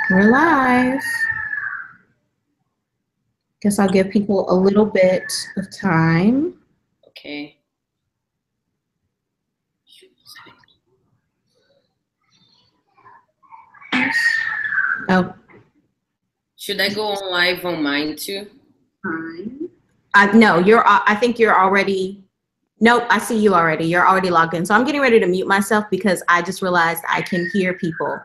We're live. Guess I'll give people a little bit of time. Okay. Oh. Should I go on live on mine too? No, I think you're already, nope, I see you already. You're already logged in. So I'm getting ready to mute myself because I just realized I can hear people.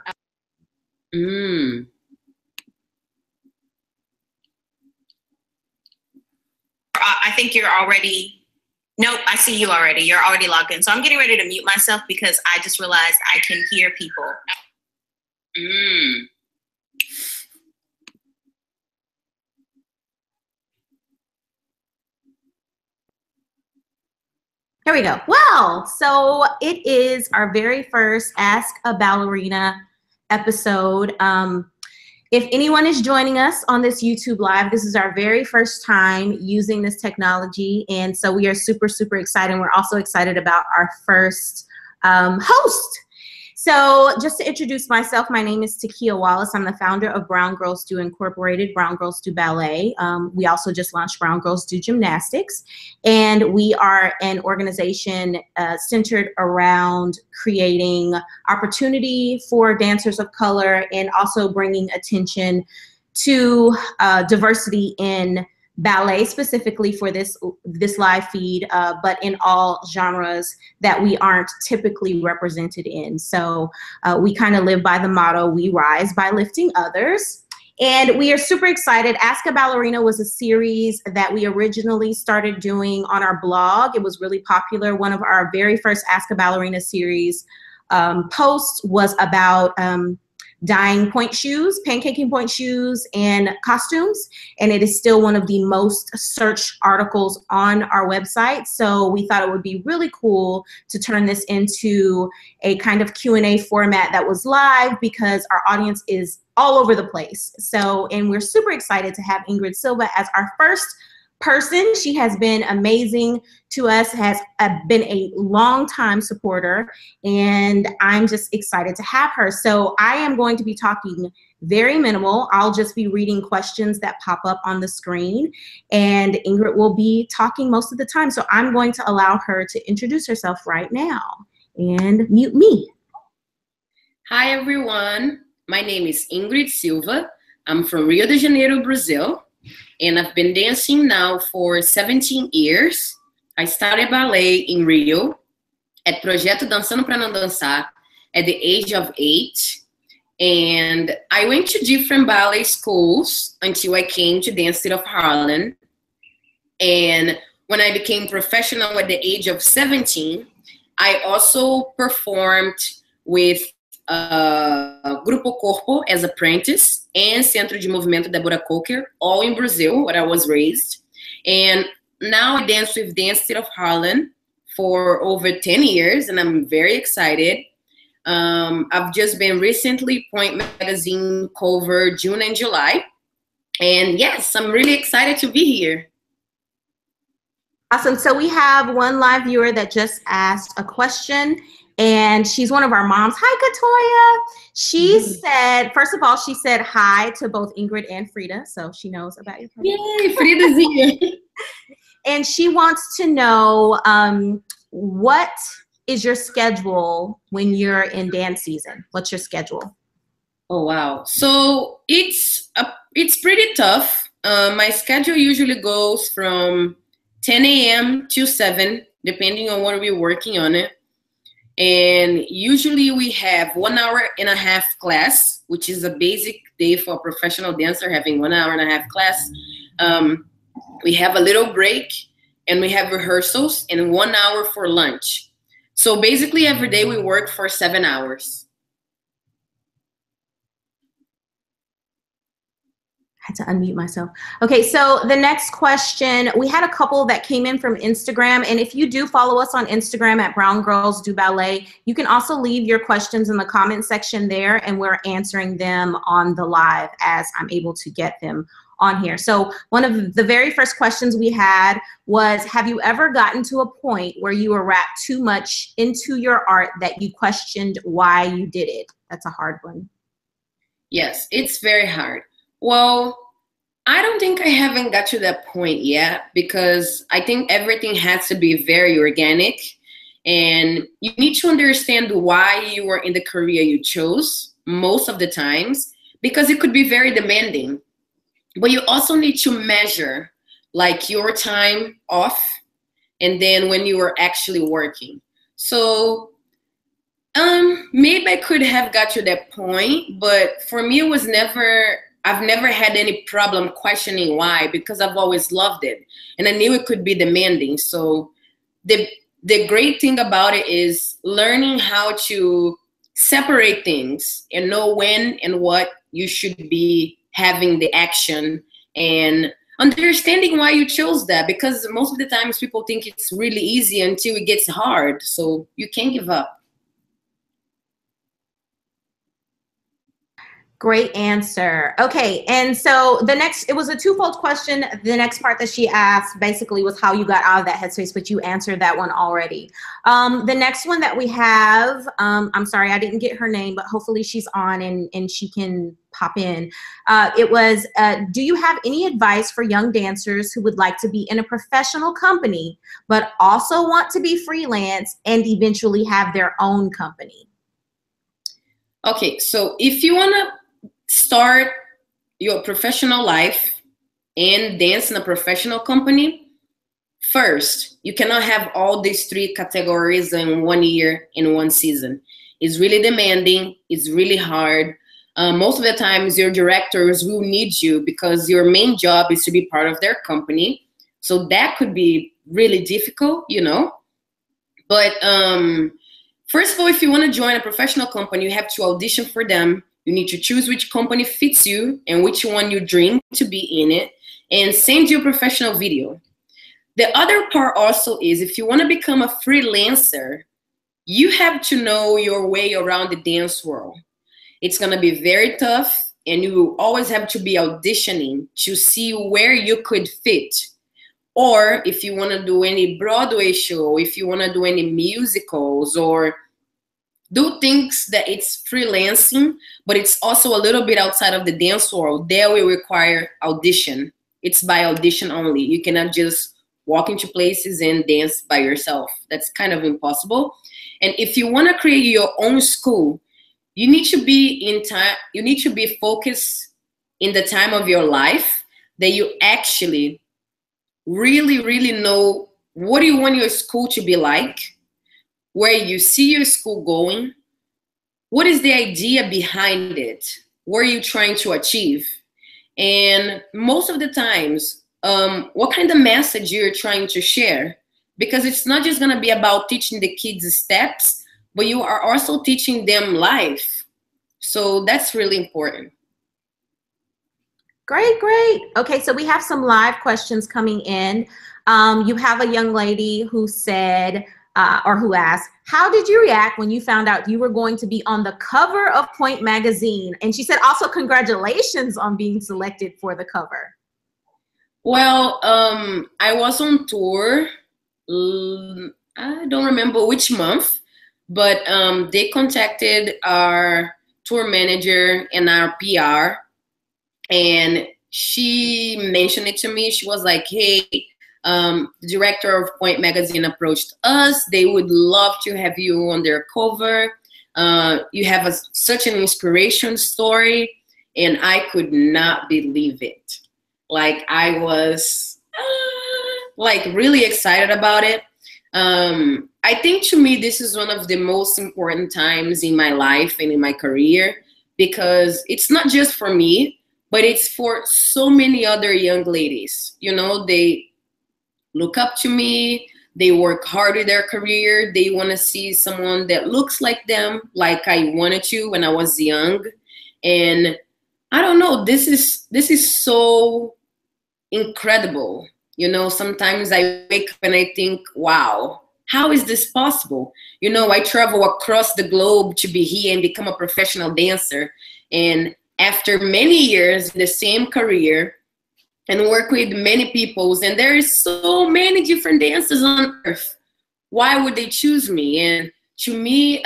I think you're already, nope, I see you already. You're already logged in. So I'm getting ready to mute myself because I just realized I can hear people. Here we go. Well, so it is our very first Ask a Ballerina episode. If anyone is joining us on this YouTube Live, this is our very first time using this technology. And so we are super, super excited. We're also excited about our first host. So just to introduce myself, my name is Takia Wallace. I'm the founder of Brown Girls Do Incorporated, Brown Girls Do Ballet. We also just launched Brown Girls Do Gymnastics. And we are an organization centered around creating opportunity for dancers of color and also bringing attention to diversity in ballet, specifically for this live feed, but in all genres that we aren't typically represented in. So we kind of live by the motto, we rise by lifting others. And we are super excited. Ask a Ballerina was a series that we originally started doing on our blog. It was really popular. One of our very first Ask a Ballerina series posts was about dyeing point shoes, pancaking point shoes, and costumes. And it is still one of the most searched articles on our website. So we thought it would be really cool to turn this into a kind of Q&A format that was live because our audience is all over the place. So, and we're super excited to have Ingrid Silva as our first person. She has been amazing to us, has been a long-time supporter, and I'm just excited to have her. So I am going to be talking very minimal. I'll just be reading questions that pop up on the screen, and Ingrid will be talking most of the time. So I'm going to allow her to introduce herself right now and mute me. Hi, everyone. My name is Ingrid Silva. I'm from Rio de Janeiro, Brazil. And I've been dancing now for 17 years. I started ballet in Rio at Projeto Dançando Pra Não Dançar at the age of 8. And I went to different ballet schools until I came to Dance City of Harlem. And when I became professional at the age of 17, I also performed with Grupo Corpo as apprentice and Centro de Movimento Débora Coker, all in Brazil, where I was raised. And now I dance with Dance City of Harlem for over 10 years, and I'm very excited. I've just been recently Point Magazine cover June and July. And yes, I'm really excited to be here. Awesome. So we have one live viewer that just asked a question. And she's one of our moms. Hi, Katoya. She said, first of all, she said hi to both Ingrid and Frida. So she knows about your program. Yay, Frida's here. And she wants to know what is your schedule when you're in dance season? What's your schedule? Oh, wow. So it's pretty tough. My schedule usually goes from 10 a.m. to 7, depending on what we're working on it. And usually we have 1 hour and a half class, which is a basic day for a professional dancer, having 1 hour and a half class. We have a little break and we have rehearsals and 1 hour for lunch. So basically every day we work for 7 hours. I had to unmute myself. Okay, so the next question, we had a couple that came in from Instagram, and if you do follow us on Instagram at Brown Girls Do Ballet, you can also leave your questions in the comment section there, and we're answering them on the live as I'm able to get them on here. So one of the very first questions we had was, have you ever gotten to a point where you were wrapped too much into your art that you questioned why you did it? That's a hard one. Yes, it's very hard. Well, I don't think I haven't got to that point yet, because I think everything has to be very organic, and you need to understand why you are in the career you chose most of the times, because it could be very demanding. But you also need to measure like your time off and then when you are actually working. So maybe I could have got to that point, but for me it was I've never had any problem questioning why, because I've always loved it and I knew it could be demanding. So the great thing about it is learning how to separate things and know when and what you should be having the action, and understanding why you chose that, because most of the times people think it's really easy until it gets hard. So you can't give up. Great answer. Okay, and so it was a twofold question. The next part that she asked basically was how you got out of that headspace, but you answered that one already. The next one that we have, I'm sorry, I didn't get her name, but hopefully she's on and she can pop in. It was, do you have any advice for young dancers who would like to be in a professional company, but also want to be freelance and eventually have their own company? Okay, so if you want to start your professional life and dance in a professional company, first, you cannot have all these three categories in 1 year, in one season. It's really demanding. It's really hard. Most of the times, your directors will need you because your main job is to be part of their company. So that could be really difficult, you know. But first of all, if you want to join a professional company, you have to audition for them. You need to choose which company fits you and which one you dream to be in it, and send you a professional video. The other part also is, if you want to become a freelancer, you have to know your way around the dance world. It's going to be very tough, and you will always have to be auditioning to see where you could fit. Or if you want to do any Broadway show, if you want to do any musicals, or do things that it's freelancing, but it's also a little bit outside of the dance world, there will require audition. It's by audition only. You cannot just walk into places and dance by yourself. That's kind of impossible. And if you want to create your own school, you need to be in time. You need to be focused in the time of your life that you actually really, really know what do you want your school to be like, where you see your school going, what is the idea behind it, what are you trying to achieve, and most of the times, what kind of message you're trying to share, because it's not just going to be about teaching the kids steps, but you are also teaching them life. So that's really important. Great, great. Okay, so we have some live questions coming in. You have a young lady who said, or who asked, how did you react when you found out you were going to be on the cover of Point magazine? And she said also, congratulations on being selected for the cover. Well, I was on tour. I don't remember which month, but they contacted our tour manager and our PR, and she mentioned it to me. She was like, hey, the director of Point magazine approached us. They would love to have you on their cover. You have such an inspiration story. And I could not believe it. Like, I was like really excited about it. I think to me, this is one of the most important times in my life and in my career, because it's not just for me, but it's for so many other young ladies. You know, they look up to me, they work hard in their career, they want to see someone that looks like them, like I wanted to when I was young. And I don't know, this is so incredible. You know, sometimes I wake up and I think, wow, how is this possible? You know, I travel across the globe to be here and become a professional dancer. And after many years in the same career, and work with many peoples, and there is so many different dances on earth. Why would they choose me? And to me,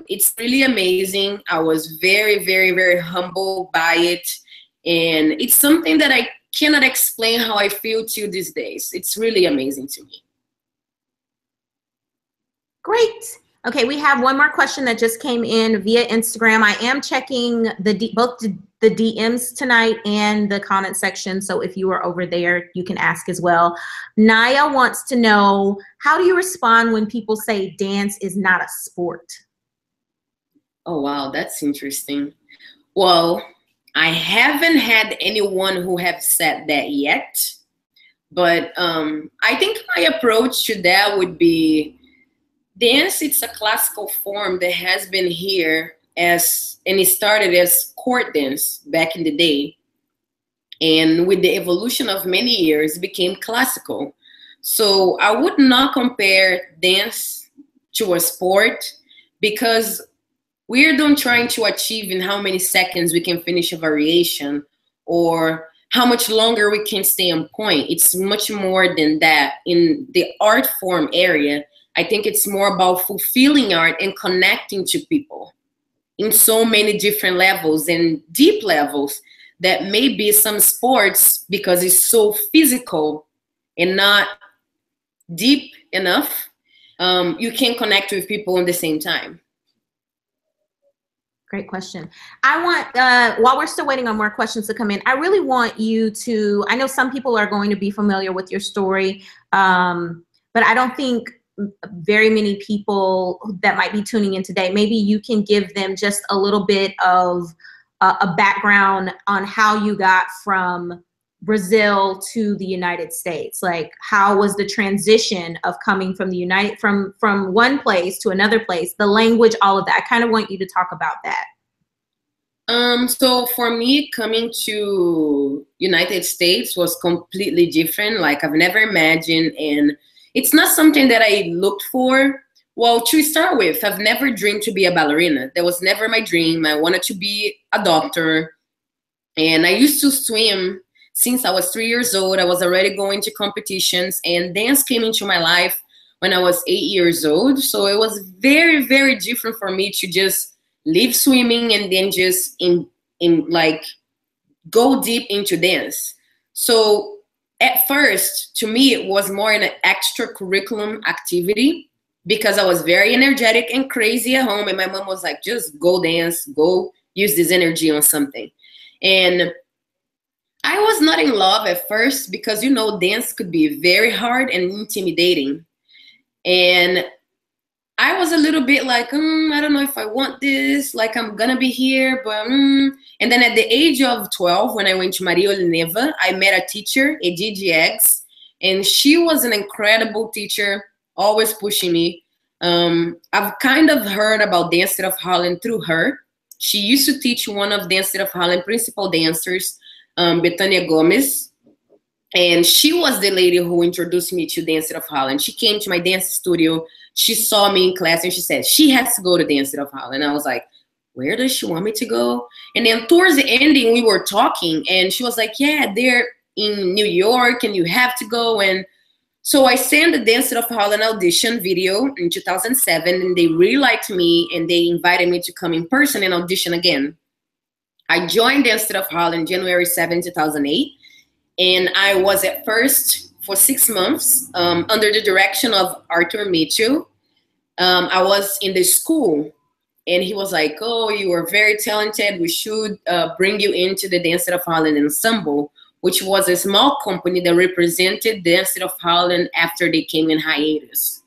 it's really amazing. I was very, very, very humbled by it. And it's something that I cannot explain how I feel to these days. It's really amazing to me. Great. Okay, we have one more question that just came in via Instagram. I am checking both the DMs tonight and the comment section, so if you are over there, you can ask as well. Naya wants to know, how do you respond when people say dance is not a sport? Oh, wow, that's interesting. Well, I haven't had anyone who have said that yet, but I think my approach to that would be, dance, it's a classical form that has been here and it started as court dance back in the day. And with the evolution of many years, it became classical. So I would not compare dance to a sport, because we're not trying to achieve in how many seconds we can finish a variation or how much longer we can stay on point. It's much more than that. In the art form area, I think it's more about fulfilling art and connecting to people in so many different levels and deep levels that maybe some sports, because it's so physical and not deep enough, you can connect with people at the same time. Great question. I want, while we're still waiting on more questions to come in, I really want you to, I know some people are going to be familiar with your story, but I don't think very many people that might be tuning in today, maybe you can give them just a little bit of a background on how you got from Brazil to the United States. Like, how was the transition of coming from the from one place to another place, the language, all of that? I kind of want you to talk about that. So for me, coming to United States was completely different. Like, I've never imagined, and it's not something that I looked for. Well, to start with, I've never dreamed to be a ballerina. That was never my dream. I wanted to be a doctor. And I used to swim since I was 3 years old. I was already going to competitions, and dance came into my life when I was 8 years old. So it was very, very different for me to just leave swimming and then just like go deep into dance. So at first, to me, it was more an extracurriculum activity, because I was very energetic and crazy at home. And my mom was like, just go dance, go use this energy on something. And I was not in love at first, because, you know, dance could be very hard and intimidating. And I was a little bit like, I don't know if I want this, like I'm gonna be here, but And then at the age of 12, when I went to Maria Olineva, I met a teacher, Edith Eggs, and she was an incredible teacher, always pushing me. I've kind of heard about Dance State of Harlem through her. She used to teach one of Dance State of Harlem principal dancers, Betania Gomez. And she was the lady who introduced me to Dance State of Harlem. She came to my dance studio. She saw me in class and she said, she has to go to Dance State of Harlem. And I was like, where does she want me to go? And then towards the ending, we were talking and she was like, yeah, they're in New York and you have to go. And so I sent the Dance State of Harlem audition video in 2007, and they really liked me and they invited me to come in person and audition again. I joined Dance State of Harlem January 7, 2008. And I was at first for 6 months under the direction of Arthur Mitchell. I was in the school and he was like, oh, you are very talented. We should bring you into the Dance State of Harlem Ensemble, which was a small company that represented Dance State of Harlem after they came in hiatus.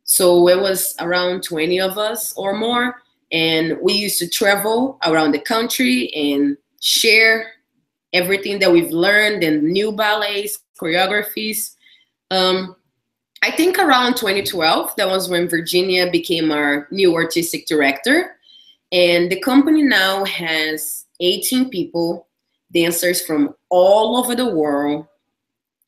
So it was around 20 of us or more. And we used to travel around the country and share everything that we've learned and new ballets, choreographies. I think around 2012, that was when Virginia became our new artistic director. And the company now has 18 people, dancers from all over the world.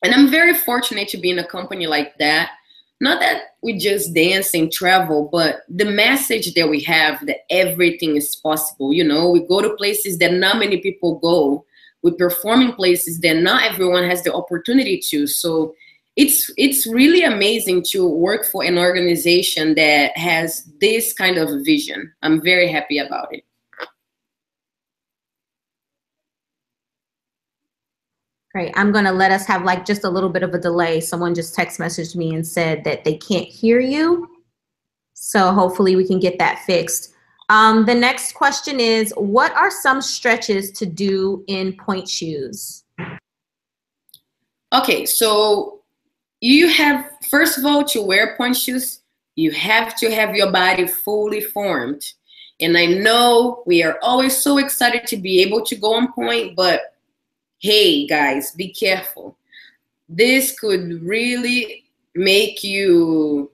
And I'm very fortunate to be in a company like that. Not that we just dance and travel, but the message that we have that everything is possible. You know, we go to places that not many people go. with performing places that not everyone has the opportunity to. So it's really amazing to work for an organization that has this kind of vision. I'm very happy about it. Great. I'm going to let us have like just a little bit of a delay. Someone just text messaged me and said that they can't hear you. So hopefully we can get that fixed. The next question is, what are some stretches to do in point shoes? Okay, so you have, first of all, to wear point shoes, you have to have your body fully formed. And I know we are always so excited to be able to go on point, but hey guys, be careful. This could really make you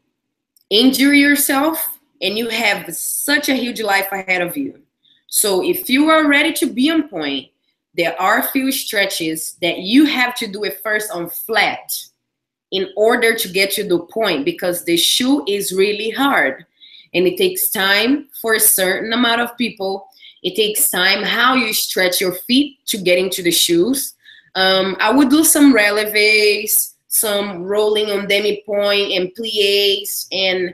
injure yourself, and you have such a huge life ahead of you. So if you are ready to be on point, there are a few stretches that you have to do it first on flat in order to get to the point, because the shoe is really hard and it takes time for a certain amount of people. It takes time how you stretch your feet to get into the shoes. I would do some releves, some rolling on demi-point and pliés, and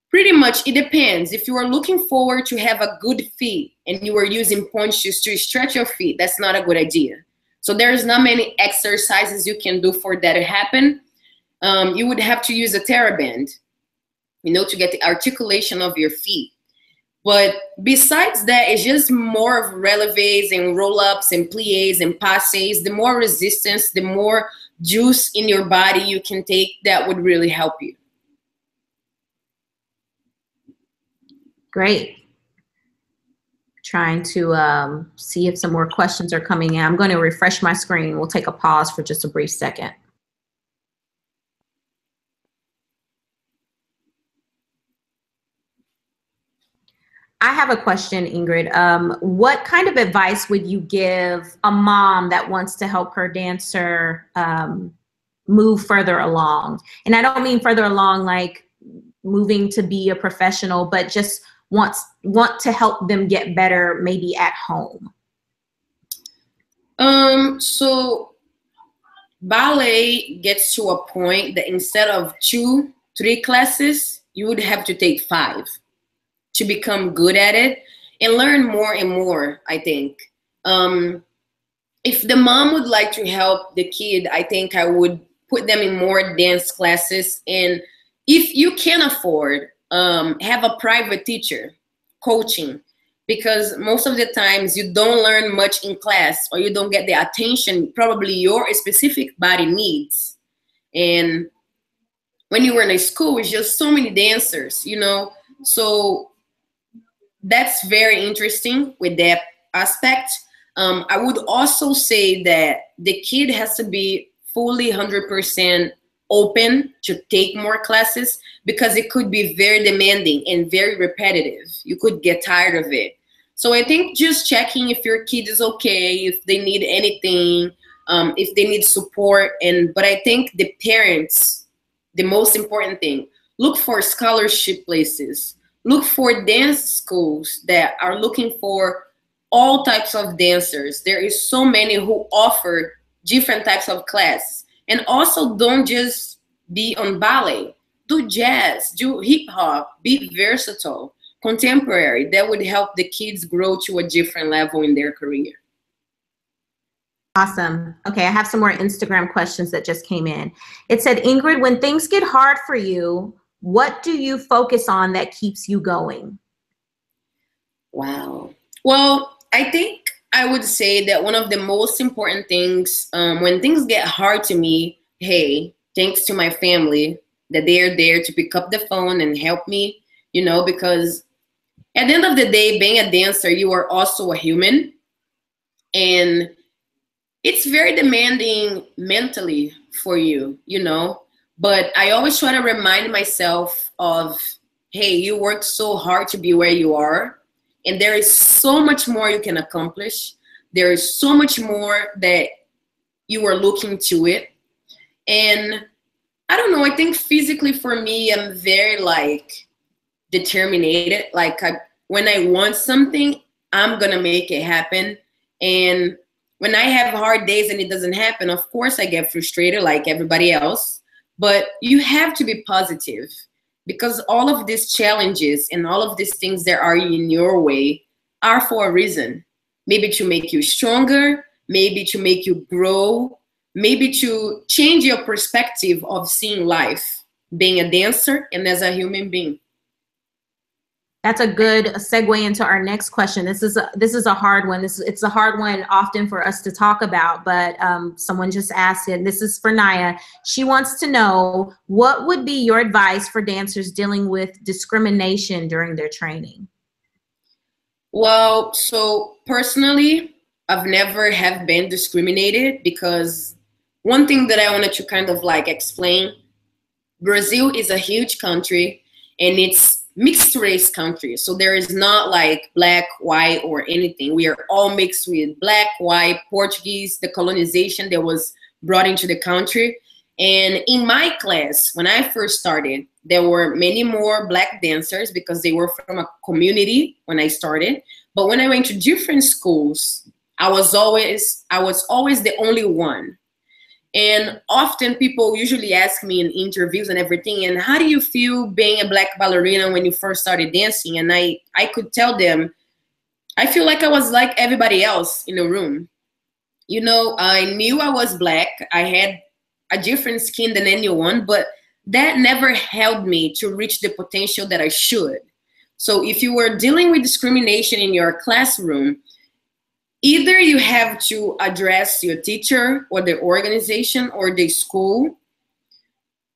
pretty much it depends. If you are looking forward to have a good feet and you are using point shoes to stretch your feet, that's not a good idea. So there's not many exercises you can do for that to happen. You would have to use a TheraBand, to get the articulation of your feet. But besides that, it's just more of releves and roll-ups and pliés and passes. The more resistance, the more juice in your body you can take, that would really help you. Great. Trying to see if some more questions are coming in. I'm going to refresh my screen. We'll take a pause for just a brief second. I have a question, Ingrid. What kind of advice would you give a mom that wants to help her dancer move further along? And I don't mean further along like moving to be a professional, but just want to help them get better maybe at home. So ballet gets to a point that instead of 2-3 classes, you would have to take 5 to become good at it and learn more and more, I think. If the mom would like to help the kid, I think I would put them in more dance classes. And if you can afford, have a private teacher coaching, because most of the times you don't learn much in class, or you don't get the attention probably your specific body needs. And when you were in a school, it's just so many dancers, so that's very interesting with that aspect. I would also say that the kid has to be fully 100% open to take more classes, because it could be very demanding and very repetitive. You could get tired of it. So I think just checking if your kid is okay, if they need anything, if they need support. But I think the parents, the most important thing, look for scholarship places. Look for dance schools that are looking for all types of dancers. There is so many who offer different types of class. And also don't just be on ballet. Do jazz, do hip hop, be versatile, contemporary. That would help the kids grow to a different level in their career. Awesome. Okay, I have some more Instagram questions that just came in. It said, Ingrid, when things get hard for you, what do you focus on that keeps you going? Wow. Well, I think I would say that one of the most important things when things get hard to me, hey, thanks to my family that they are there to pick up the phone and help me, because at the end of the day, being a dancer, you are also a human. And it's very demanding mentally for you, But I always try to remind myself of, hey, you worked so hard to be where you are. And there is so much more you can accomplish. There is so much more that you are looking to it. And I don't know, I think physically for me, I'm very determined. When I want something, I'm going to make it happen. And when I have hard days and it doesn't happen, of course I get frustrated like everybody else. But you have to be positive, because all of these challenges and all of these things that are in your way are for a reason. Maybe to make you stronger, maybe to make you grow, maybe to change your perspective of seeing life, being a dancer and as a human being. That's a good segue into our next question. This is a hard one. It's a hard one often for us to talk about, but someone just asked it. This is for Naya. She wants to know, what would be your advice for dancers dealing with discrimination during their training? Well, so personally, I've never have been discriminated, because one thing that I wanted to kind of like explain, Brazil is a huge country and it's mixed race country. So there is not like black, white, or anything. We are all mixed with black, white, Portuguese, the colonization that was brought into the country. And in my class, when I first started, there were many more black dancers because they were from a community when I started. But when I went to different schools, I was always the only one. And often people usually ask me in interviews and everything, and how do you feel being a black ballerina when you first started dancing? And I could tell them, I feel like I was like everybody else in the room. You know, I knew I was black. I had a different skin than anyone, but that never helped me to reach the potential that I should. So if you were dealing with discrimination in your classroom, either you have to address your teacher or the organization or the school.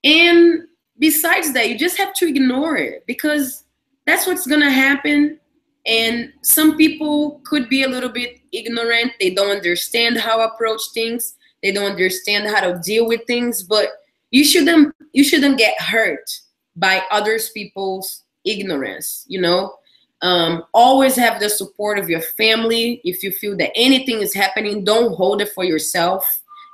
And besides that, you just have to ignore it, because that's what's going to happen. And some people could be a little bit ignorant. They don't understand how to approach things. They don't understand how to deal with things. But you shouldn't get hurt by others people's ignorance, you know? Always have the support of your family. If you feel that anything is happening, don't hold it for yourself.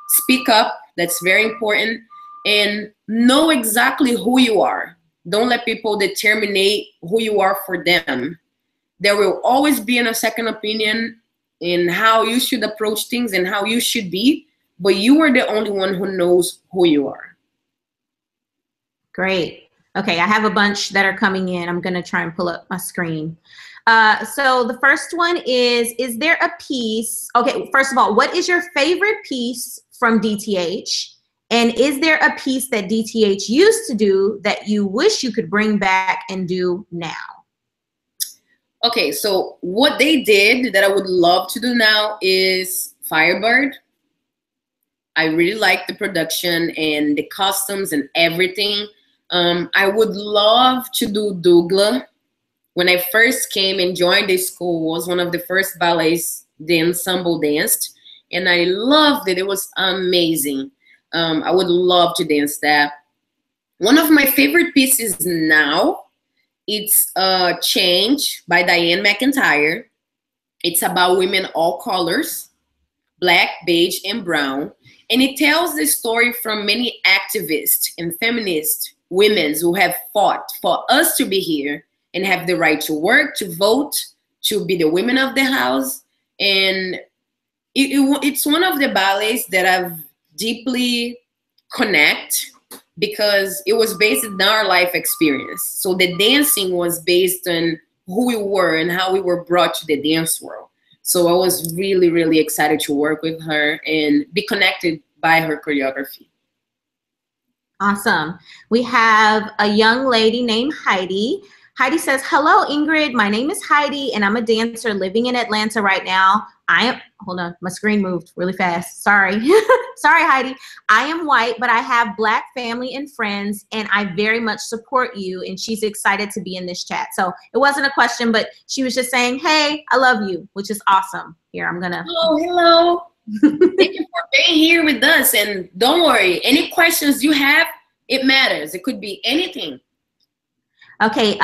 Speak up. That's very important. And know exactly who you are. Don't let people determine who you are for them. There will always be a second opinion in how you should approach things and how you should be, but you are the only one who knows who you are. Great. Okay, I have a bunch that are coming in. I'm going to try and pull up my screen. So the first one is there a piece? Okay, first of all, what is your favorite piece from DTH? And is there a piece that DTH used to do that you wish you could bring back and do now? Okay, so what they did that I would love to do now is Firebird. I really like the production and the costumes and everything. I would love to do Douglas. When I first came and joined the school, was one of the first ballets the ensemble danced, and I loved it. It was amazing. I would love to dance that. One of my favorite pieces now, it's Change by Diane McIntyre. It's about women all colors, black, beige, and brown. And it tells the story from many activists and feminists, women who have fought for us to be here and have the right to work, to vote, to be the women of the house. And it's one of the ballets that I've deeply connect, because it was based on our life experience. So the dancing was based on who we were and how we were brought to the dance world. So I was really, really excited to work with her and be connected by her choreography. Awesome. We have a young lady named Heidi. Heidi says, hello, Ingrid. My name is Heidi, and I'm a dancer living in Atlanta right now. Hold on, my screen moved really fast. Sorry. Sorry, Heidi. I am white, but I have black family and friends, and I very much support you. And she's excited to be in this chat. So it wasn't a question, but she was just saying, hey, I love you, which is awesome. Here, I'm gonna. Hello. Thank you for being here with us. And don't worry, any questions you have, it matters. It could be anything. Okay,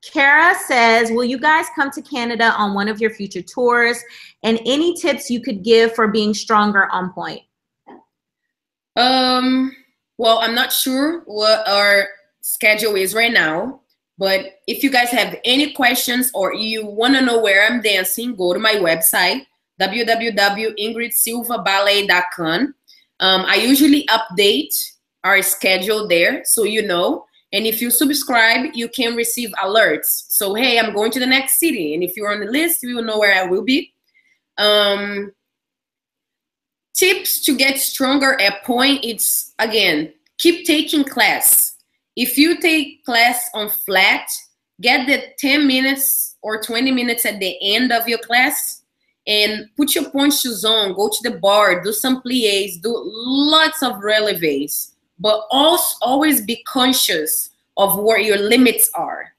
Kara says, will you guys come to Canada on one of your future tours? And any tips you could give for being stronger on point? Well, I'm not sure what our schedule is right now, but if you guys have any questions or you want to know where I'm dancing, go to my website, www.ingridsilvaballet.com. I usually update our schedule there, so you know. And if you subscribe, you can receive alerts. So, hey, I'm going to the next city. And if you're on the list, you will know where I will be. Tips to get stronger at point, it's, again, keep taking class. If you take class on flat, get the 10 minutes or 20 minutes at the end of your class and put your point shoes on, go to the bar, do some pliés, do lots of relevés. But also always be conscious of where your limits are.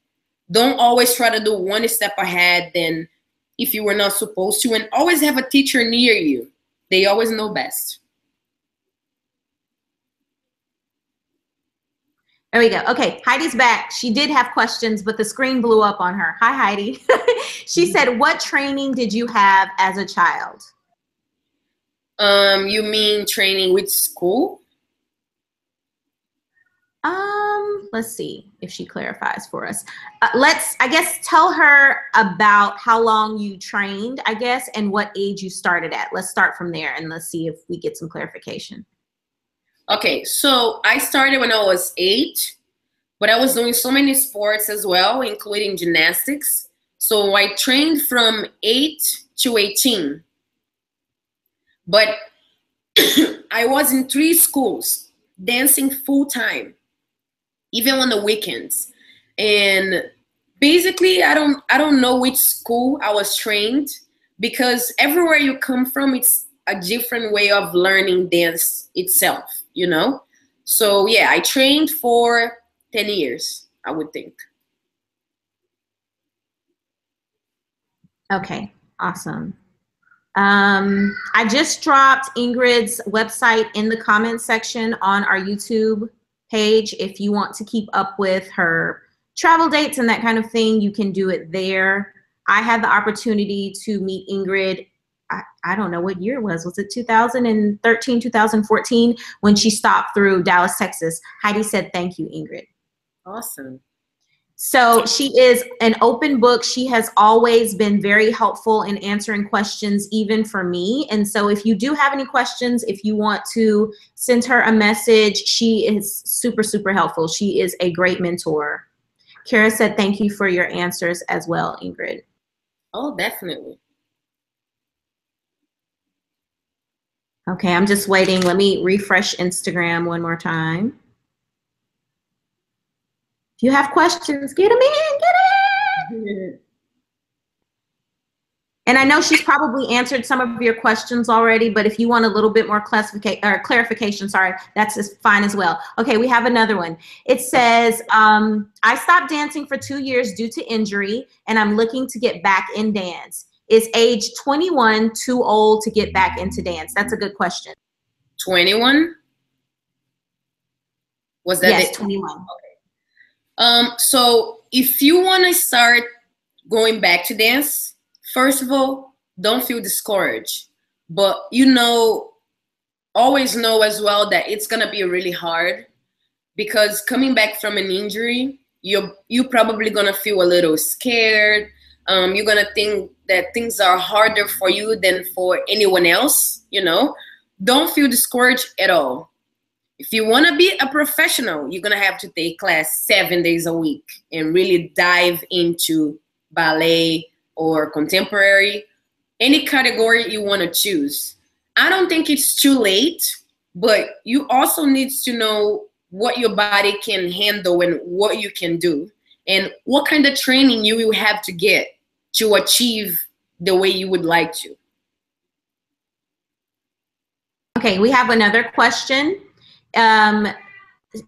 Don't always try to do one step ahead than if you were not supposed to. And always have a teacher near you. They always know best. There we go. Okay, Heidi's back. She did have questions, but the screen blew up on her. Hi, Heidi. She said, what training did you have as a child? You mean training with school? Let's see if she clarifies for us. I guess, tell her about how long you trained, I guess, and what age you started at. Let's start from there and let's see if we get some clarification. Okay, so I started when I was 8, but I was doing so many sports as well, including gymnastics. So I trained from 8 to 18. But I was in 3 schools, dancing full time, even on the weekends. And basically, I don't know which school I was trained, because everywhere you come from, it's a different way of learning dance itself, you know? So yeah, I trained for 10 years, I would think. Okay, awesome. I just dropped Ingrid's website in the comments section on our YouTube page. If you want to keep up with her travel dates and that kind of thing, you can do it there. I had the opportunity to meet Ingrid, I don't know what year it was. Was it 2013, 2014, when she stopped through Dallas, Texas? Heidi said, thank you, Ingrid. Awesome. So she is an open book. She has always been very helpful in answering questions, even for me. And so if you do have any questions, if you want to send her a message, she is super, super helpful. She is a great mentor. Kara said, thank you for your answers as well, Ingrid. Oh, definitely. Okay, I'm just waiting. Let me refresh Instagram one more time. If you have questions, get them in, get in. And I know she's probably answered some of your questions already, but if you want a little bit more clarification, sorry, that's fine as well. Okay, we have another one. It says, I stopped dancing for 2 years due to injury, and I'm looking to get back in dance. Is age 21 too old to get back into dance? That's a good question. 21? Was that yes, it? 21. Okay. So if you want to start going back to dance, first of all, don't feel discouraged. But always know as well that it's gonna be really hard, because coming back from an injury, you're probably gonna feel a little scared. You're gonna think that things are harder for you than for anyone else, Don't feel discouraged at all. If you want to be a professional, you're going to have to take class 7 days a week and really dive into ballet or contemporary, any category you want to choose. I don't think it's too late, but you also need to know what your body can handle and what you can do and what kind of training you will have to get to achieve the way you would like to. Okay, we have another question.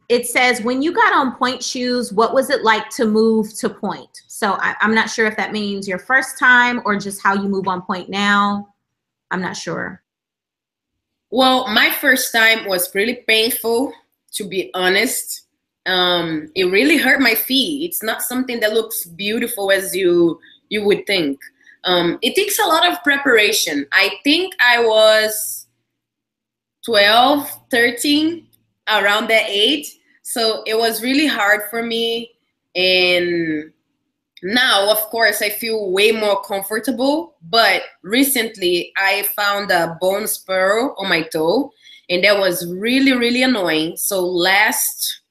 It says, when you got on point shoes, what was it like to move to point? So I'm not sure if that means your first time or just how you move on point now. I'm not sure. Well, my first time was really painful, to be honest. It really hurt my feet. It's not something that looks beautiful as you would think. It takes a lot of preparation. I think I was 12, 13, around that age. So it was really hard for me. And Now, of course, I feel way more comfortable, but recently I found a bone spur on my toe, and that was really, really annoying. So last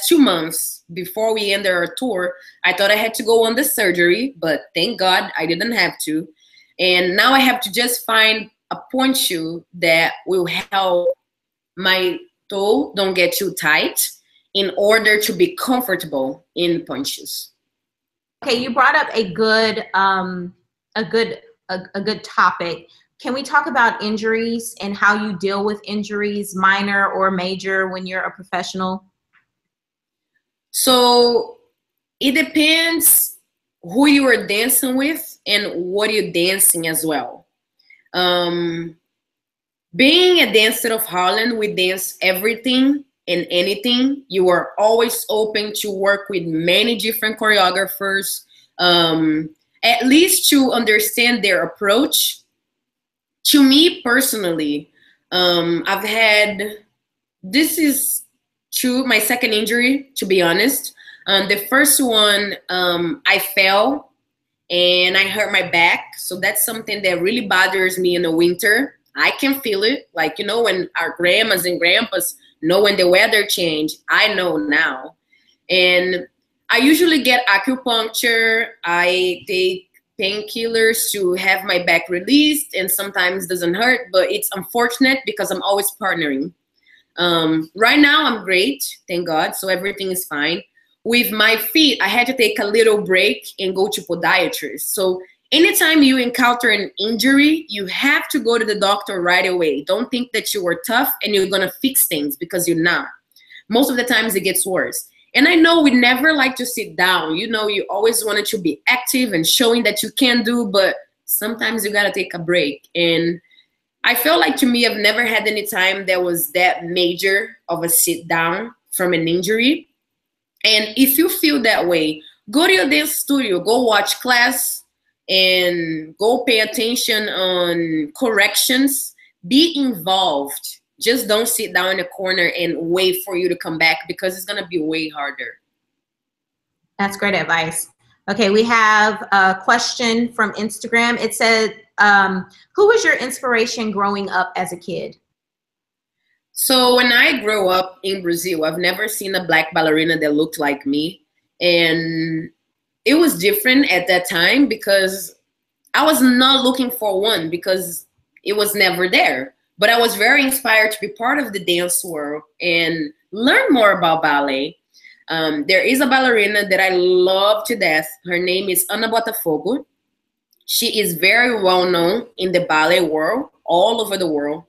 2 months before we ended our tour, I thought I had to go on the surgery, but thank God I didn't have to. And now I have to just find a point shoe that will help my toe don't get too tight in order to be comfortable in point shoes. Okay, you brought up a good a good topic. Can we talk about injuries and how you deal with injuries, minor or major, when you're a professional? So it depends who you are dancing with and what you're dancing as well. Um, Being a dancer of Harlem, we dance everything and anything. You are always open to work with many different choreographers, at least to understand their approach. To me personally, I've had, this is true, my second injury, to be honest. The first one, I fell and I hurt my back. So that's something that really bothers me in the winter. I can feel it. Like, you know, when our grandmas and grandpas know when the weather change, I know now. And I usually get acupuncture. I take painkillers to have my back released, and sometimes doesn't hurt, but it's unfortunate because I'm always partnering. Right now I'm great, thank God, so everything is fine. With my feet, I had to take a little break and go to podiatrist. So anytime you encounter an injury, you have to go to the doctor right away. Don't think that you are tough and you're gonna fix things, because you're not. Most of the times it gets worse. And I know we never like to sit down. You know, you always wanted to be active and showing that you can do, but sometimes you gotta take a break. And I feel like, to me, I've never had any time that was that major of a sit down from an injury. And if you feel that way, go to your dance studio, go watch class, and go pay attention on corrections. Be involved. Just don't sit down in a corner and wait for you to come back, because it's going to be way harder. That's great advice. Okay, we have a question from Instagram. It said, who was your inspiration growing up as a kid? So when I grew up in Brazil, I've never seen a black ballerina that looked like me. And it was different at that time because I was not looking for one, because it was never there. But I was very inspired to be part of the dance world and learn more about ballet. There is a ballerina that I love to death. Her name is Ana Botafogo. She is very well known in the ballet world, all over the world.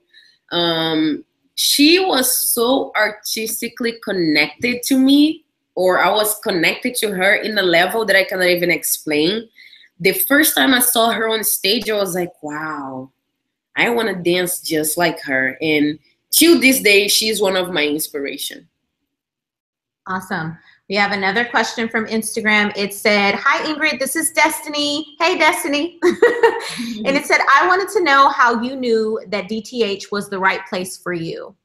She was so artistically connected to me, or I was connected to her in a level that I cannot even explain. The first time I saw her on stage, I was like, wow, I want to dance just like her. And till this day, she's one of my inspiration. Awesome. We have another question from Instagram. It said, hi, Ingrid, this is Destiny. Hey, Destiny. And it said, I wanted to know how you knew that DTH was the right place for you.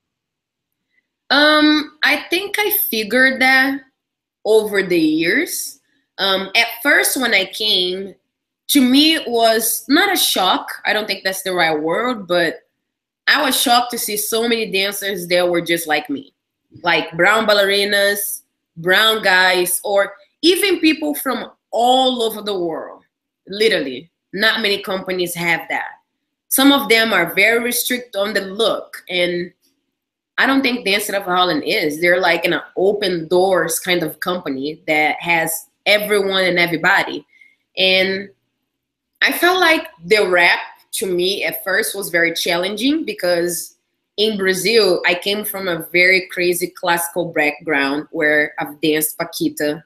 I think I figured that over the years. At first, when I came, to me, it was not a shock. I don't think that's the right word, but I was shocked to see so many dancers that were just like me, like brown ballerinas, brown guys, or even people from all over the world. Literally, not many companies have that. Some of them are very strict on the look, and I don't think Dance of Holland is. They're like an open doors kind of company that has everyone and everybody. And I felt like the rap, to me, at first was very challenging, because in Brazil, I came from a very crazy classical background where I've danced Paquita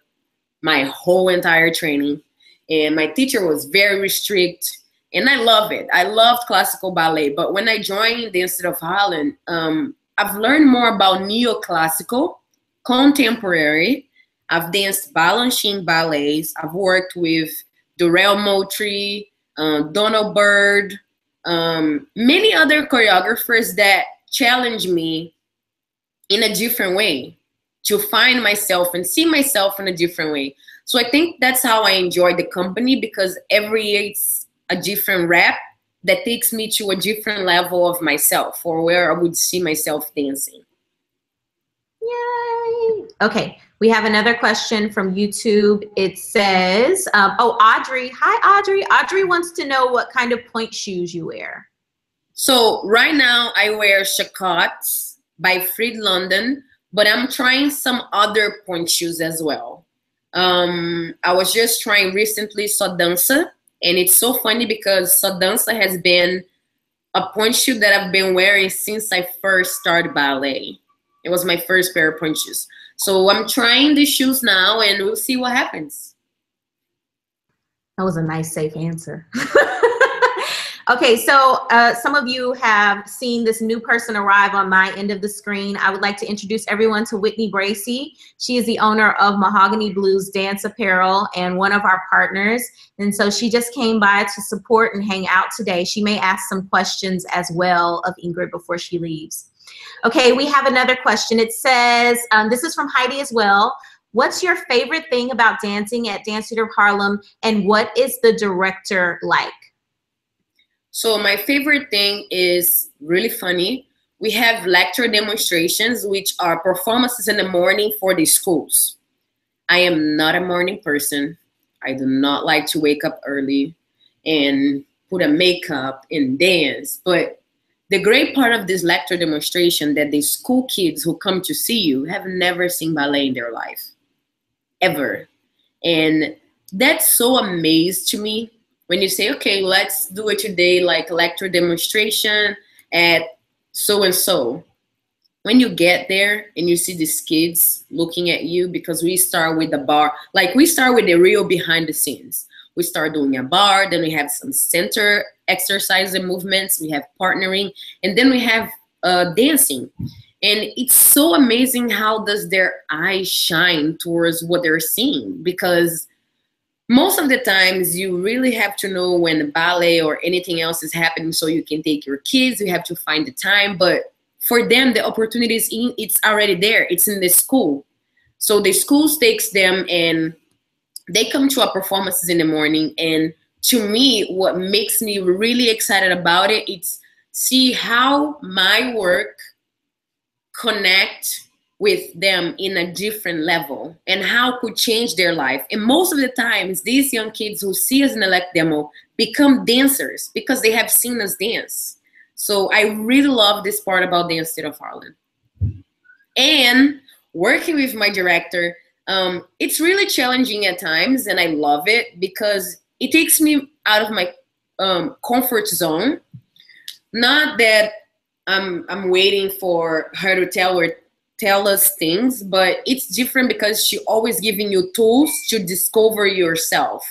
my whole entire training. And my teacher was very strict, and I love it. I loved classical ballet. But when I joined Dance of Holland, I've learned more about neoclassical, contemporary. I've danced Balanchine ballets. I've worked with Durrell Moultrie, Donald Byrd, many other choreographers that challenge me in a different way, to find myself and see myself in a different way. So I think that's how I enjoy the company, because every year it's a different rep that takes me to a different level of myself, or where I would see myself dancing. Yay. Okay, we have another question from YouTube. It says, oh, Audrey. Hi, Audrey. Audrey wants to know what kind of point shoes you wear. So right now I wear Chacots by Fred London, but I'm trying some other point shoes as well. I was just trying recently Só Dança, and it's so funny because Só Dança has been a point shoe that I've been wearing since I first started ballet. It was my first pair of point shoes. So I'm trying the shoes now, and we'll see what happens. That was a nice, safe answer. Okay, so some of you have seen this new person arrive on my end of the screen. I would like to introduce everyone to Whitney Bracy. She is the owner of Mahogany Blues Dance Apparel and one of our partners. And so she just came by to support and hang out today. She may ask some questions as well of Ingrid before she leaves. Okay, we have another question. It says, this is from Heidi as well. What's your favorite thing about dancing at Dance Theater of Harlem, and what is the director like? So my favorite thing is really funny. We have lecture demonstrations, which are performances in the morning for the schools. I am not a morning person. I do not like to wake up early and put a makeup and dance. But the great part of this lecture demonstration that the school kids who come to see you have never seen ballet in their life, ever. And that's so amazing to me. When you say, okay, let's do it today, like a lecture demonstration at so-and-so. When you get there and you see these kids looking at you, because we start with the bar, like we start with the real behind the scenes. We start doing a bar, then we have some center exercise and movements, we have partnering, and then we have dancing. And it's so amazing how does their eyes shine towards what they're seeing, because most of the times you really have to know when ballet or anything else is happening so you can take your kids, you have to find the time. But for them, the opportunity is it's already there. It's in the school. So the schools takes them and they come to our performances in the morning. And to me, what makes me really excited about it, it's see how my work connect with them in a different level and how it could change their life. And most of the times, these young kids who see us in a elect demo become dancers because they have seen us dance. So I really love this part about Dance Theater of Harlem. And working with my director, it's really challenging at times, and I love it because it takes me out of my comfort zone. Not that I'm waiting for her to tell us things, but it's different because she always giving you tools to discover yourself,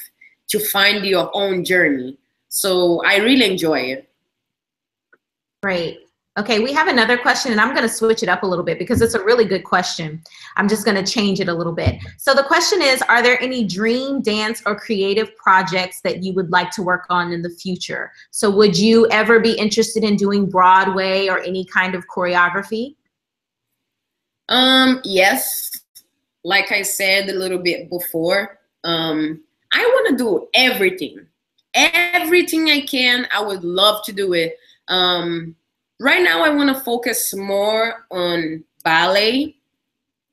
to find your own journey. So I really enjoy it. Great. Okay, we have another question, and I'm going to switch it up a little bit because it's a really good question. I'm just going to change it a little bit. So the question is, are there any dream dance or creative projects that you would like to work on in the future? So would you ever be interested in doing Broadway or any kind of choreography? Yes, like I said a little bit before, I want to do everything I can. I would love to do it. Right now I want to focus more on ballet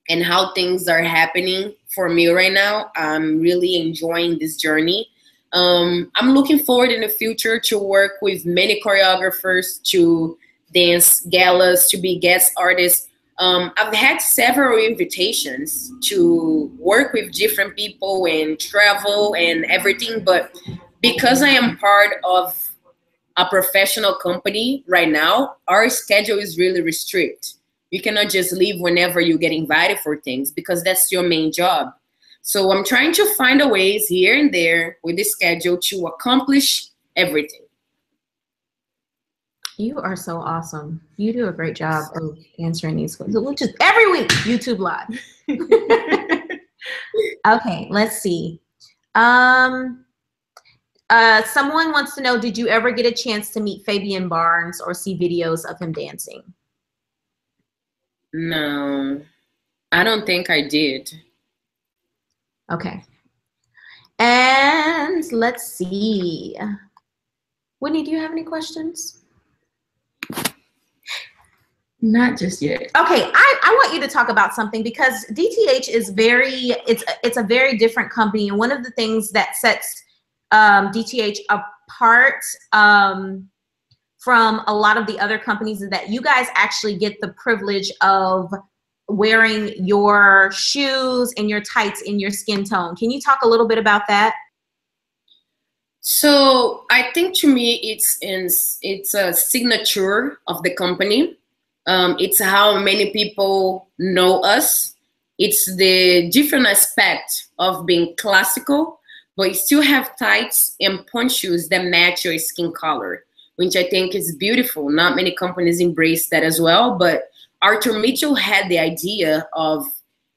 and how things are happening for me right now. I'm really enjoying this journey. I'm looking forward in the future to work with many choreographers, to dance galas, to be guest artists. I've had several invitations to work with different people and travel and everything, but because I am part of a professional company right now, our schedule is really restricted. You cannot just leave whenever you get invited for things because that's your main job. So I'm trying to find a ways here and there with the schedule to accomplish everything. You are so awesome. You do a great job of answering these questions, which is every week, YouTube Live. Okay, let's see. Someone wants to know, did you ever get a chance to meet Fabian Barnes or see videos of him dancing? No, I don't think I did. Okay. And let's see. Whitney, do you have any questions? Not just yet. Okay, I want you to talk about something because DTH is it's a very different company, and one of the things that sets DTH apart from a lot of the other companies is that you guys actually get the privilege of wearing your shoes and your tights in your skin tone. Can you talk a little bit about that? So I think to me it's a signature of the company. It's how many people know us. It's the different aspect of being classical, but you still have tights and punch shoes that match your skin color, which I think is beautiful. Not many companies embrace that as well, but Arthur Mitchell had the idea of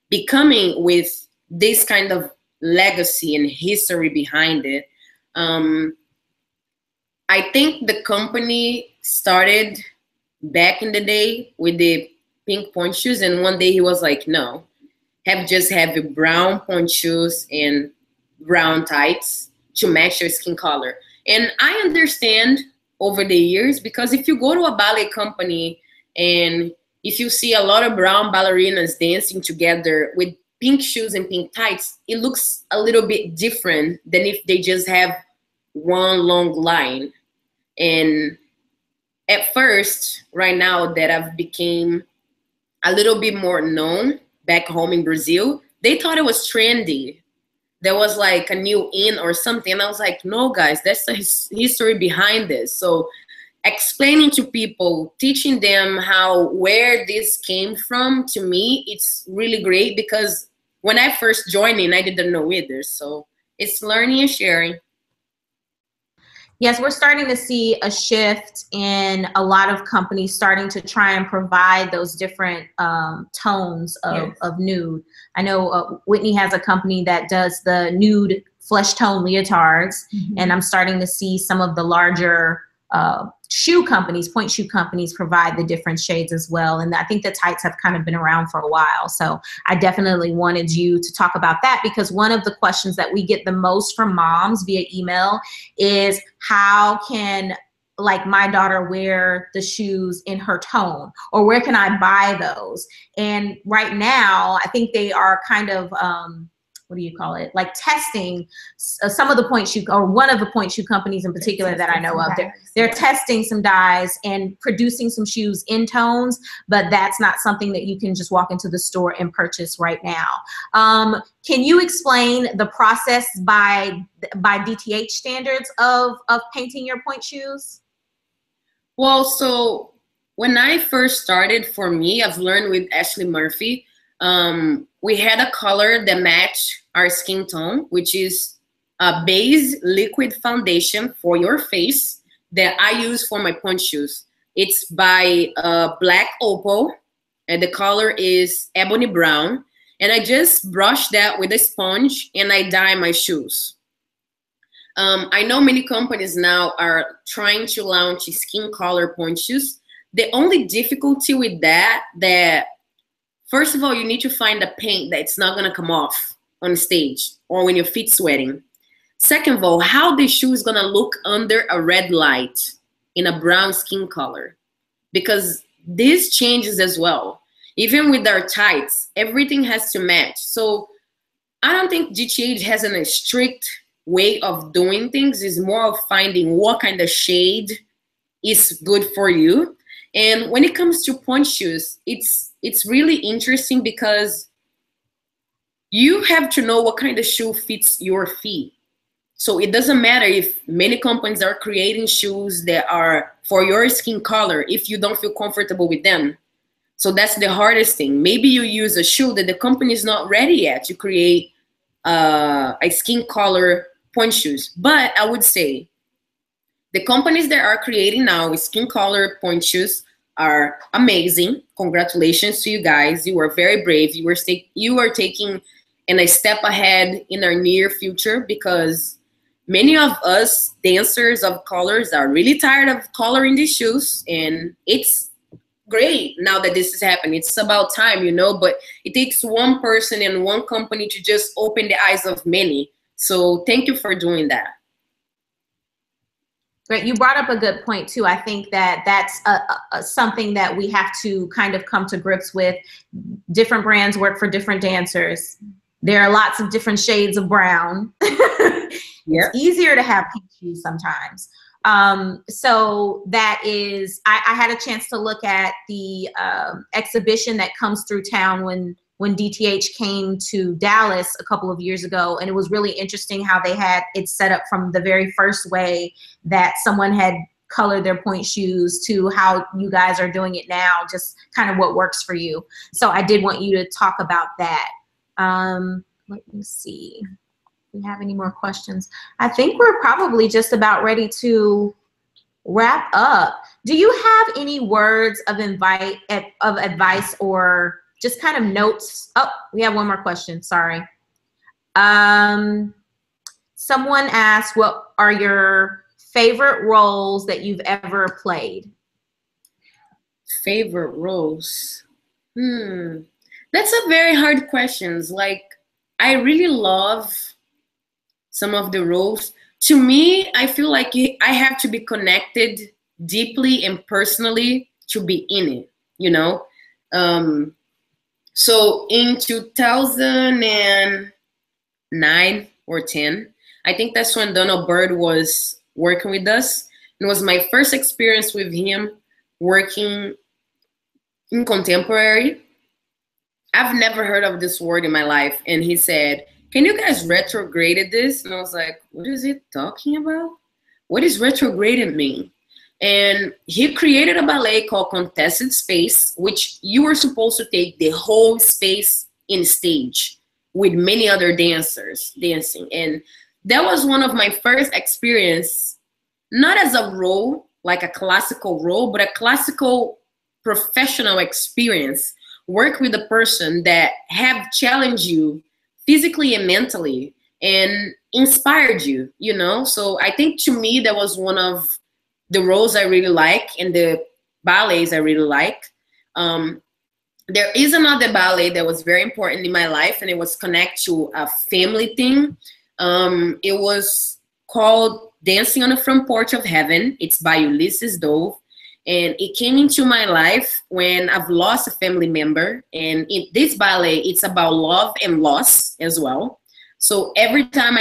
becoming with this kind of legacy and history behind it. I think the company started back in the day with the pink point shoes, and one day he was like, no, just have brown point shoes and brown tights to match your skin color. And I understand over the years, because if you go to a ballet company and if you see a lot of brown ballerinas dancing together with pink shoes and pink tights, it looks a little bit different than if they just have one long line. And at first, right now that I've became a little bit more known back home in Brazil, they thought it was trendy. There was like a new in or something. And I was like, no, guys, that's the history behind this. So explaining to people, teaching them where this came from, to me, it's really great, because when I first joined in, I didn't know either. So it's learning and sharing. Yes, we're starting to see a shift in a lot of companies starting to try and provide those different tones of nude. I know Whitney has a company that does the nude flesh tone leotards, and I'm starting to see some of the larger shoe companies, point shoe companies, provide the different shades as well. And I think the tights have kind of been around for a while. So I definitely wanted you to talk about that, because one of the questions that we get the most from moms via email is, how can like my daughter wear the shoes in her tone, or where can I buy those? And right now, I think they are kind of, what do you call it? Like testing some of the point shoe, or one of the point shoe companies in particular that I know of. They're testing some dyes and producing some shoes in tones, but that's not something that you can just walk into the store and purchase right now. Can you explain the process by DTH standards of painting your point shoes? Well, so when I first started, for me, I've learned with Ashley Murphy, we had a color that matched our skin tone, which is a base liquid foundation for your face that I use for my point shoes. It's by Black Opal, and the color is ebony brown. And I just brush that with a sponge and I dye my shoes. I know many companies now are trying to launch skin color point shoes. The only difficulty with that first of all, you need to find a paint that's not gonna come off on stage or when your feet's sweating. Second of all, how the shoe is gonna look under a red light in a brown skin color, because this changes as well. Even with our tights, everything has to match. So I don't think DTH has a strict way of doing things. It's more of finding what kind of shade is good for you. And when it comes to point shoes, it's really interesting, because you have to know what kind of shoe fits your feet. So it doesn't matter if many companies are creating shoes that are for your skin color if you don't feel comfortable with them. So that's the hardest thing. Maybe you use a shoe that the company is not ready yet to create a skin color point shoes. But I would say the companies that are creating now skin color point shoes are amazing. Congratulations to you guys. You are very brave. You are taking a step ahead in our near future, because many of us dancers of colors are really tired of coloring these shoes, and it's great now that this is happening. It's about time, but it takes one person and one company to just open the eyes of many. So thank you for doing that. Right, you brought up a good point too. I think that that's something that we have to kind of come to grips with. Different brands work for different dancers. There are lots of different shades of brown. It's easier to have pink shoes sometimes. So that is, I had a chance to look at the exhibition that comes through town when DTH came to Dallas a couple of years ago. And it was really interesting how they had it set up from the very first way that someone had colored their point shoes to how you guys are doing it now, just kind of what works for you. So I did want you to talk about that. Let me see if we have any more questions. I think we're probably just about ready to wrap up. Do you have any words of advice or just kind of notes? Oh, we have one more question. Sorry. Someone asked, what are your favorite roles that you've ever played? Favorite roles? That's a very hard question. Like, I really love some of the roles. To me, I feel like I have to be connected deeply and personally to be in it, you know? So in 2009 or 10, I think that's when Donald Byrd was working with us. It was my first experience with him working in contemporary. I've never heard of this word in my life. And he said, can you guys retrograde this? And I was like, what is it talking about? What does retrograded mean? And he created a ballet called Contested Space, which you were supposed to take the whole space in stage with many other dancers dancing. And that was one of my first experience, not as a role, like a classical role, but a classical professional experience. Work with a person that have challenged you physically and mentally and inspired you, you know? So I think to me, that was one of the roles I really like and the ballets I really like. There is another ballet that was very important in my life, and it was connected to a family thing. It was called Dancing on the Front Porch of Heaven. It's by Ulysses Dove. And it came into my life when I've lost a family member. And in this ballet, it's about love and loss as well. So every time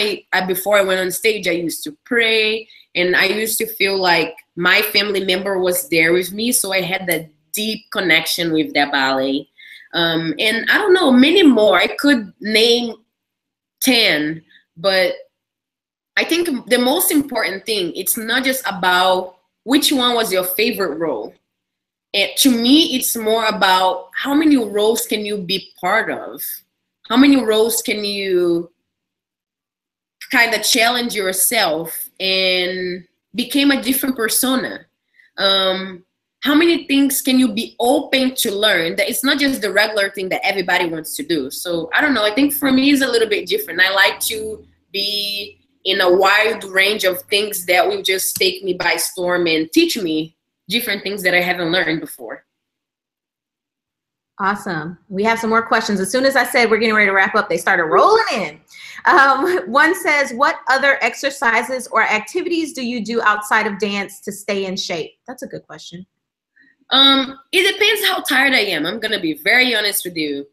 before I went on stage, I used to pray, and I used to feel like my family member was there with me. So I had that deep connection with that ballet. And I don't know, many more. I could name 10, but I think the most important thing, it's not just about which one was your favorite role. And to me, it's more about how many roles can you be part of? How many roles can you kind of challenge yourself and become a different persona? How many things can you be open to learn that it's not just the regular thing that everybody wants to do? So I don't know, I think for me it's a little bit different. I like to be in a wide range of things that will just take me by storm and teach me different things that I haven't learned before. Awesome. We have some more questions. As soon as I said we're getting ready to wrap up, they started rolling in. One says, what other exercises or activities do you do outside of dance to stay in shape? That's a good question. It depends how tired I am. I'm going to be very honest with you.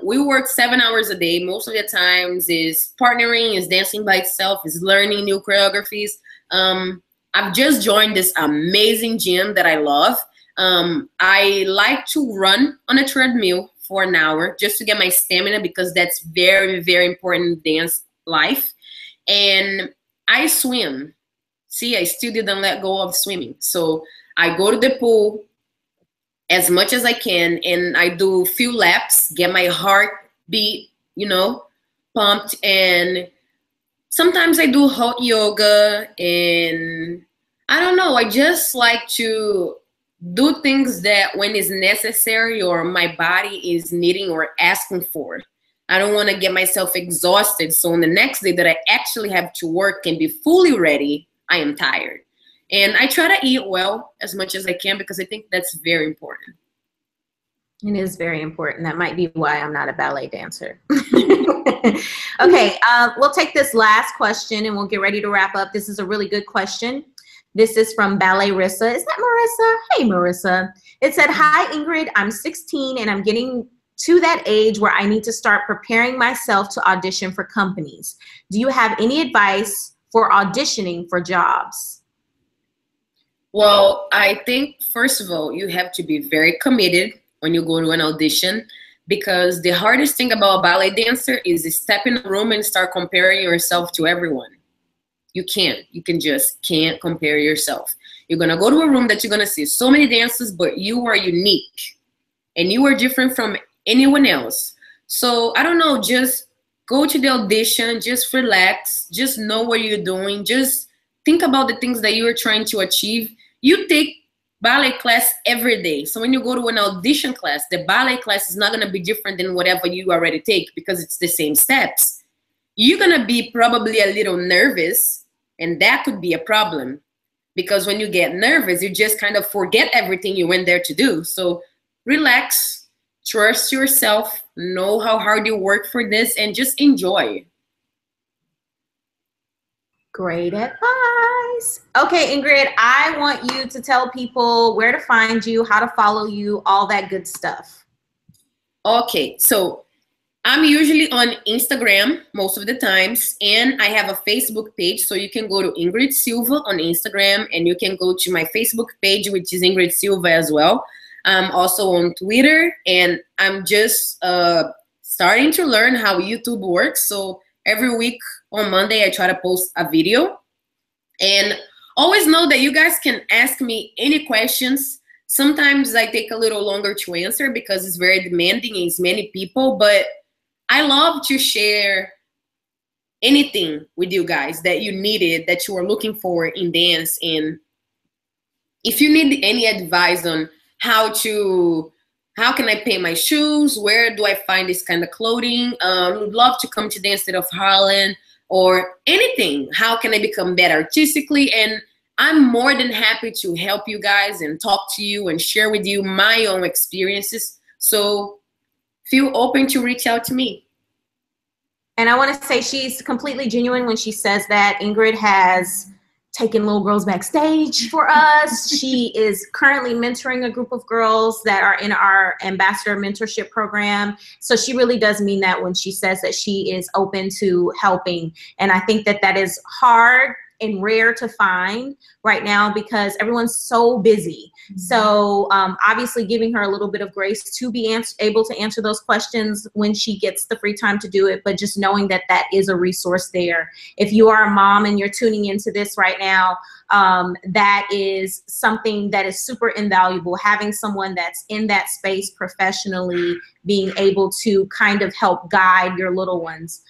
We work 7 hours a day. Most of the times is partnering, is dancing by itself, is learning new choreographies. I've just joined this amazing gym that I love. I like to run on a treadmill for an hour just to get my stamina, because that's very, very important in dance life. And I swim. See, I still didn't let go of swimming. So I go to the pool as much as I can, and I do a few laps, get my heart beat, you know, pumped. And sometimes I do hot yoga, and I don't know, I just like to do things that when it's necessary or my body is needing or asking for. I don't want to get myself exhausted, so on the next day that I actually have to work and be fully ready, I am tired. And I try to eat well as much as I can, because I think that's very important. It is very important. That might be why I'm not a ballet dancer. Okay, we'll take this last question and we'll get ready to wrap up. This is a really good question. This is from Ballerissa. Is that Marissa? Hey, Marissa. It said, hi, Ingrid. I'm 16 and I'm getting to that age where I need to start preparing myself to audition for companies. Do you have any advice for auditioning for jobs? Well, I think, first of all, you have to be very committed when you go to an audition, because the hardest thing about a ballet dancer is to step in a room and start comparing yourself to everyone. You just can't compare yourself. You're gonna go to a room that you're gonna see so many dancers, but you are unique and you are different from anyone else. So I don't know, just go to the audition, just relax, just know what you're doing, just think about the things that you are trying to achieve. You take ballet class every day. So when you go to an audition class, the ballet class is not going to be different than whatever you already take, because it's the same steps. You're going to be probably a little nervous, and that could be a problem, because when you get nervous, you just kind of forget everything you went there to do. So relax, trust yourself, know how hard you work for this, and just enjoy. Great advice. Okay, Ingrid, I want you to tell people where to find you, how to follow you, all that good stuff. Okay, so I'm usually on Instagram most of the times, and I have a Facebook page, so you can go to Ingrid Silva on Instagram, and you can go to my Facebook page, which is Ingrid Silva as well. I'm also on Twitter, and I'm just starting to learn how YouTube works, so every week on Monday, I try to post a video. And always know that you guys can ask me any questions. Sometimes I take a little longer to answer because it's very demanding and it's many people, but I love to share anything with you guys that you needed, that you are looking for in dance. And if you need any advice on how can I pay my shoes, where do I find this kind of clothing, would love to come to the Dance of Harlem, or anything. How can I become better artistically? And I'm more than happy to help you guys and talk to you and share with you my own experiences. So feel open to reach out to me. And I want to say she's completely genuine when she says that. Ingrid has taken little girls backstage for us. She is currently mentoring a group of girls that are in our ambassador mentorship program. So she really does mean that when she says that she is open to helping. And I think that that is hard and rare to find right now because everyone's so busy. So obviously giving her a little bit of grace to be able to answer those questions when she gets the free time to do it, but just knowing that that is a resource there. If you are a mom and you're tuning into this right now, that is something that is super invaluable. Having someone that's in that space professionally, being able to kind of help guide your little ones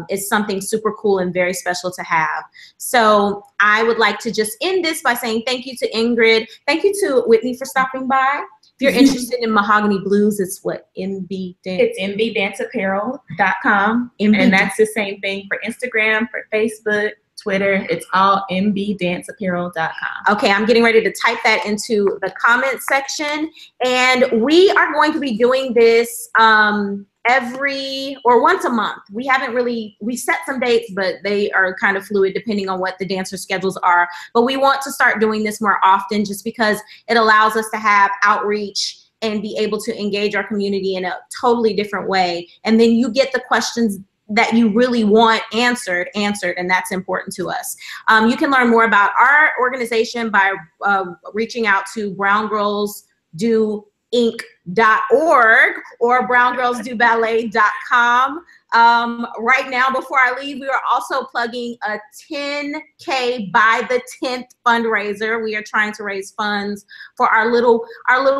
is something super cool and very special to have. So I would like to just end this by saying thank you to Ingrid. Thank you to Whitney for stopping by. If you're interested in mahogany blues, it's what? MB Dance? It's mbdanceapparel.com. And that's the same thing for Instagram, for Facebook, Twitter. It's all mbdanceapparel.com. Okay, I'm getting ready to type that into the comment section. And we are going to be doing this once a month. We set some dates, but they are kind of fluid depending on what the dancer schedules are. But we want to start doing this more often just because it allows us to have outreach and be able to engage our community in a totally different way. And then you get the questions that you really want answered, and that's important to us. You can learn more about our organization by reaching out to browngirlsdoinc.org or browngirlsdoballet.com. Right now, before I leave, we are also plugging a 10K by the 10th fundraiser. We are trying to raise funds for our little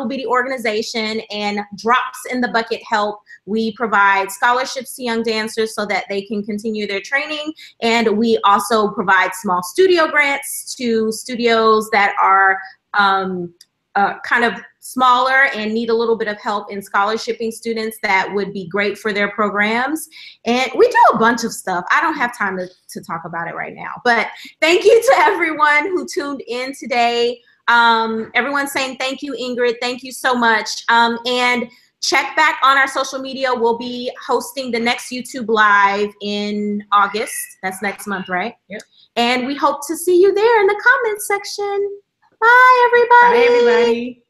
bitty organization, and Drops in the Bucket help. We provide scholarships to young dancers so that they can continue their training, and we also provide small studio grants to studios that are kind of smaller and need a little bit of help in scholarshiping students that would be great for their programs. And we do a bunch of stuff. I don't have time to talk about it right now, but thank you to everyone who tuned in today. Everyone's saying thank you, Ingrid. Thank you so much. And check back on our social media. We'll be hosting the next YouTube Live in August. That's next month, right? Yep. And we hope to see you there in the comments section. Bye, everybody. Bye, everybody.